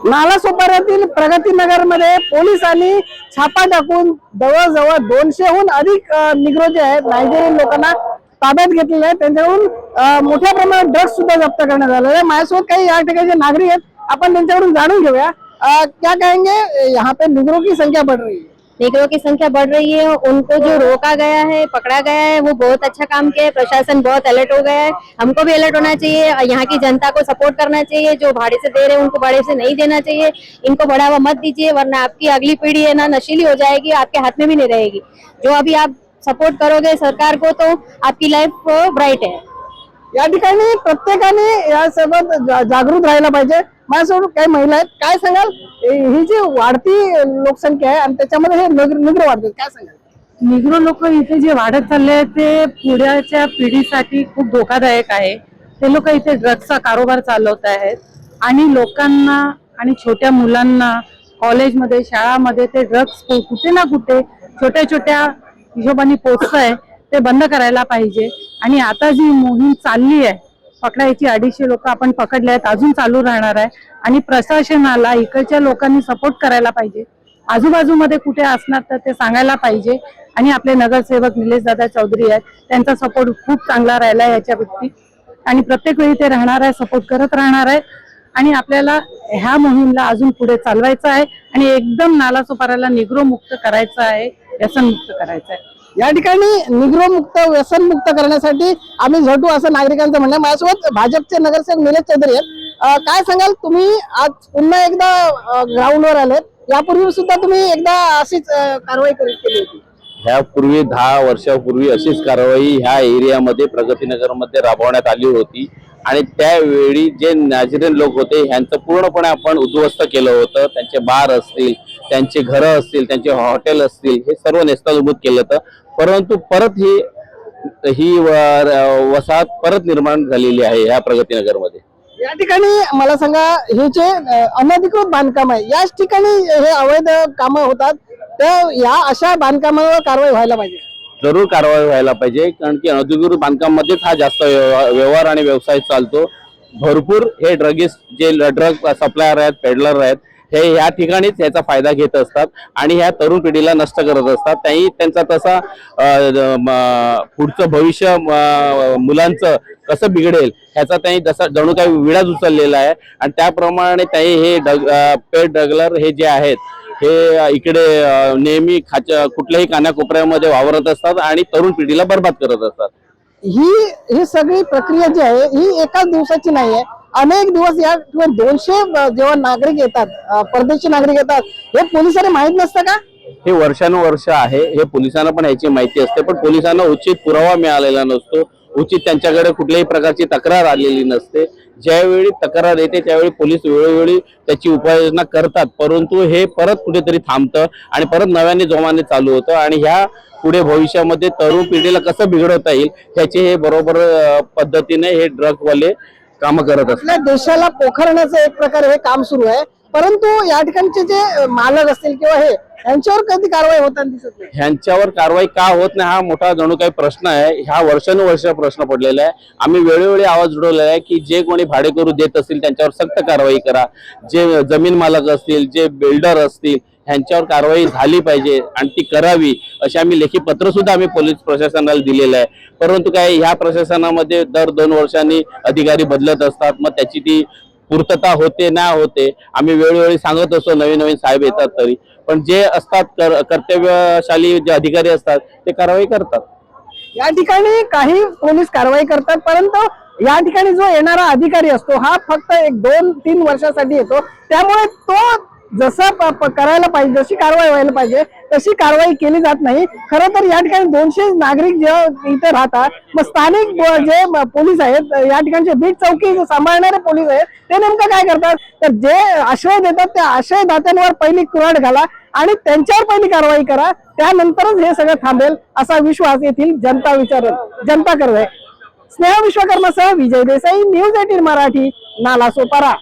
नालासोपाऱ्यातील प्रगतीनगर मध्ये पोलिसांनी छापा टाकून जवळजवळ 200हून अधिक निग्रो जे आहेत नायजेरियन लोकांना ताब्यात घेतलेले आहेत। त्यांच्याकडून मोठ्या प्रमाणात ड्रग्स सुद्धा जप्त करण्यात आलेले आहे। माझ्यासोबत काही या ठिकाणचे नागरिक आहेत, आपण त्यांच्याकडून जाणून घेऊया क्या कहेंगे। यहाँ पे निग्रो की संख्या बढ़ रही है। निग्रो की संख्या बढ़ रही है। उनको जो रोका गया है, पकड़ा गया है, वो बहुत अच्छा काम किया है। प्रशासन बहुत अलर्ट हो गया है। हमको भी अलर्ट होना चाहिए। यहाँ की जनता को सपोर्ट करना चाहिए। जो भाड़े से दे रहे हैं उनको भाड़े से नहीं देना चाहिए। इनको बढ़ावा मत दीजिए, वरना आपकी अगली पीढ़ी है ना नशीली हो जाएगी, आपके हाथ में भी नहीं रहेगी। जो अभी आप सपोर्ट करोगे सरकार को तो आपकी लाइफ ब्राइट है। या ठिकाणी प्रत्येकाने या सोबत जागृत राहायला पाहिजे। माझ्यासोबत काही महिला आहेत, काय सांगाल ही जी वाढती लोकसंख्या आहे आणि त्याच्यामध्ये हे निग्रो वाढतात, काय सांगाल। निग्रो लोक इथे जे वाढत चालले आहेत ते पुढच्या पिढीसाठी खूप धोकादायक आहे। ते लोक इथे ड्रग्सचा कारोबार चालवत आहेत आणि लोकांना आणि छोट्या मुलांना कॉलेजमध्ये शाळामध्ये ते ड्रग्स कुठे ना कुठे छोट्या छोट्या हिशोबाने पोचत आहे, ते बंद करायला पाहिजे। आणि आता जी मोहीम चालली आहे पकडायची, 250 लोक आपण पकडले आहेत, अजून चालू राहणार आहे। आणि प्रशासनाला इकडच्या लोकांनी सपोर्ट करायला पाहिजे। आजूबाजूमध्ये कुठे असणार तर ते सांगायला पाहिजे। आणि आपले नगरसेवक निलेश दादा चौधरी आहेत, त्यांचा सपोर्ट खूप चांगला राहिला याच्या व्यक्ती आणि प्रत्येक वेळी ते राहणार आहे, सपोर्ट करत राहणार आहे। आणि आपल्याला ह्या मोहीमला अजून पुढे चालवायचं आहे आणि एकदम नालासोपाऱ्याला निग्रो मुक्त करायचं आहे, व्यसन मुक्त करायचं आहे। या ठिकाणी निग्रो मुक्त व्यसन मुक्त करण्यासाठी आम्ही झटू असं नागरिकांचं म्हणणं। माझ्यासोबत भाजपचे नगरसेवक निलेश चौधरी आहेत, काय सांगाल तुम्ही आज पुन्हा एकदा ग्राउंडवर आलेत, यापूर्वी सुद्धा तुम्ही एकदा अशीच कारवाई केली होती। ह्यापूर्वी 10 वर्षापूर्वी अशीच कारवाई ह्या एरियामध्ये प्रगतीनगर मध्ये राबवण्यात आली होती आणि त्यावेळी जे नायजेरियन लोक होते ह्यांचं पूर्णपणे आपण उद्ध्वस्त केलं होतं। त्यांचे बार असतील, त्यांचे घरं असतील, त्यांचे हॉटेल असतील, हे सर्व नेस्तनाबूत केलं होतं। परंतु परत ही वसाहत परत निर्माण झालेली आहे ह्या प्रगतीनगर मध्ये। या ठिकाणी मला सांगा, हे जे अनधिकृत बांधकाम आहे याच ठिकाणी हे अवैध कामं होतात, तर या अशा बांधकामावर कारवाई व्हायला पाहिजे। जरूर कारवाई व्हायला पाहिजे, कारण की अनधिकृत बांधकाम मध्येच हा जास्त व्यवहार आणि व्यवसाय चालतो। भरपूर हे ड्रगिस्ट जे ड्रग सप्लायर आहेत, पेडलर आहेत, हे या ठिकाणीच याचा फायदा घेत असतात आणि ह्या तरुण पिढीला नष्ट करत असतात। त्यांचा तसा पुढचं भविष्य मुलांचं कसं बिघडेल ह्याचा त्यांनी जसा जणू काही विडाच उचललेला आहे। आणि त्याप्रमाणे त्यांनी हे पेड ड्रगलर हे जे आहेत हे इकडे नेहमी कुठल्याही कानाकोपऱ्यामध्ये वावरत असतात आणि तरुण पिढीला बर्बाद करत असतात। ही सगळी प्रक्रिया जी आहे ही एकाच दिवसाची नाही आहे, अनेक दिवस या 200 जेव्हा नागरिक येतात, परदेशी नागरिक येतात, हे पोलिसांना माहित नसतं का? हे वर्षानुवर्ष आहे, हे पोलिसांना पण याची माहिती असते, पण पोलिसांना उचित पुरावा मिळालेला नसतो, उचित त्यांच्याकडे कुठल्याही प्रकारची तक्रार आलेली नसते। ज्यावेळी तक्रार येते त्यावेळी पोलीस वेळोवेळी त्याची उपाययोजना करतात, परंतु हे परत कुठेतरी थांबतं आणि परत नव्याने जोमाने चालू होतं। आणि ह्या पुढे भविष्यामध्ये तरुण पिढीला कसं बिघडवता येईल ह्याचे हे बरोबर पद्धतीने हे ड्रगवाले काम करत असतात। आपल्या देशाला पोखरण्याचं एक प्रकारे हे काम सुरू आहे, परंतु या ठिकाणचे जे मालक असतील किंवा हे यांच्यावर कधी कारवाई होताना दिसत नाही। ह्यांच्यावर कारवाई का होत नाही हा मोठा जणू काही प्रश्न आहे। हा वर्षानुवर्ष प्रश्न पडलेला आहे। आम्ही वेळोवेळी आवाज उठवलेला आहे की जे कोणी भाडेकरू देत असतील त्यांच्यावर सक्त कारवाई करा, जे जमीन मालक असतील, जे बिल्डर असतील ह्यांच्यावर कारवाई झाली पाहिजे आणि ती करावी अशी आम्ही लेखी पत्र सुद्धा आम्ही पोलीस प्रशासनाला दिलेलं आहे। परंतु काय ह्या प्रशासनामध्ये दर 2 वर्षांनी अधिकारी बदलत असतात, मग त्याची ती पूर्तता होते ना होते। आम्ही वेळोवेळी सांगत असतो, नवीन नवीन साहेब येतात तरी, पण जे असतात कर्तव्यशाली जे अधिकारी असतात ते कारवाई करतात। या ठिकाणी काही पोलीस कारवाई करतात, परंतु या ठिकाणी जो येणारा अधिकारी असतो हा फक्त 1-2-3 वर्षासाठी येतो, त्यामुळे तो जसं करायला पाहिजे, जशी कारवाई व्हायला पाहिजे तशी कारवाई केली जात नाही। खरं तर या ठिकाणी 200 नागरिक जे इथे राहतात, मग स्थानिक जे पोलीस आहेत, या ठिकाणचे बीट चौकी सांभाळणारे पोलीस आहेत, ते नेमकं काय करतात तर जे आश्रय देतात त्या आश्रयदात्यांवर पहिली कुऱ्हाड घाला आणि त्यांच्यावर पहिली कारवाई करा, त्यानंतरच हे सगळं थांबेल असा विश्वास येथील जनता करत आहे। स्नेहा विश्वकर्मासह विजय देसाई, न्यूज 18 मराठी, नालासोपारा।